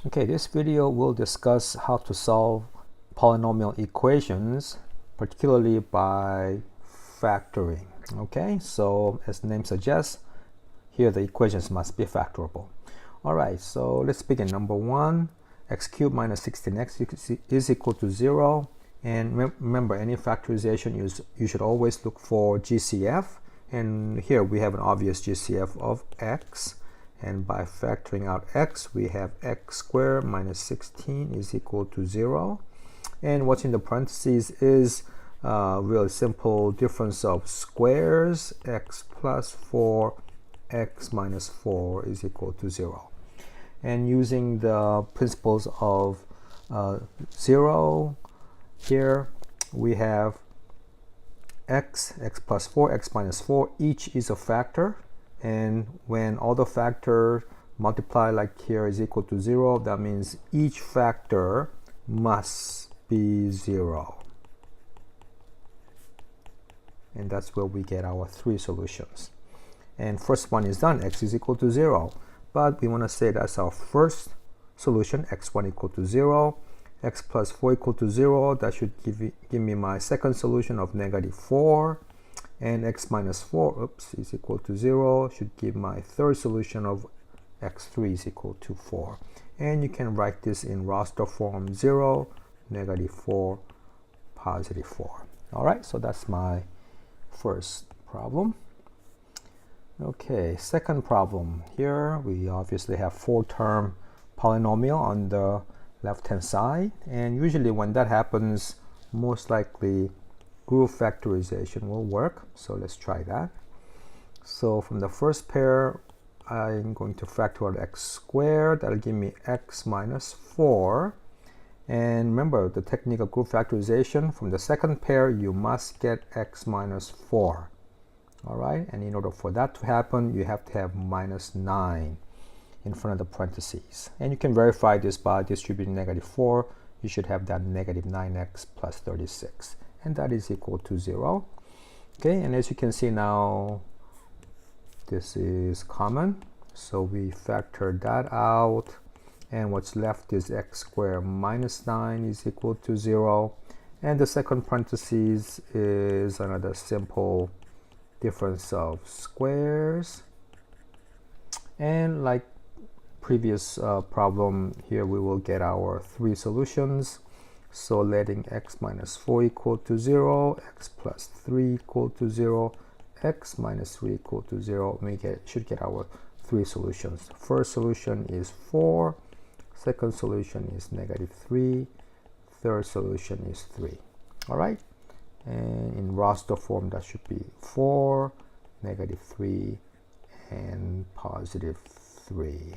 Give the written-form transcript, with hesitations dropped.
Okay, this video will discuss how to solve polynomial equations, particularly by factoring. Okay, so as the name suggests, here the equations must be factorable. All right, so let's begin. Number one, x cubed minus 16x is equal to 0. And remember, any factorization, you should always look for GCF. And here we have an obvious GCF of x. And by factoring out x, we have x squared minus 16 is equal to 0. And what's in the parentheses is really simple difference of squares. X plus 4, x minus 4 is equal to 0. And using the principles of 0, here we have x plus 4, x minus 4, each is a factor. And when all the factors multiply like here is equal to 0, that means each factor must be 0. And that's where we get our three solutions. And first one is done, x is equal to 0. But we want to say that's our first solution, x1 equal to 0. X plus 4 equal to 0, that should give me my second solution of negative 4. And x minus 4 is equal to 0 should give my third solution of x3 is equal to 4. And you can write this in roster form: 0, negative 4, positive 4. All right, so that's my first problem. Okay, second problem. Here we obviously have four-term polynomial on the left-hand side. And usually when that happens, most likely group factorization will work. So let's try that. So from the first pair, I'm going to factor out x squared. That'll give me x minus 4. And remember the technique of group factorization, from the second pair you must get x minus 4. All right, and in order for that to happen, you have to have minus 9 in front of the parentheses. And you can verify this by distributing negative 4. You should have that negative 9x plus 36. And that is equal to 0. Okay, and as you can see now, this is common. So we factor that out. And what's left is x squared minus 9 is equal to 0. And the second parentheses is another simple difference of squares. And like previous problem, here we will get our three solutions. So letting x minus 4 equal to 0, x plus 3 equal to 0, x minus 3 equal to 0, we should get our three solutions. First solution is 4, second solution is negative 3, third solution is 3. All right, and in roster form that should be 4, negative 3, and positive 3.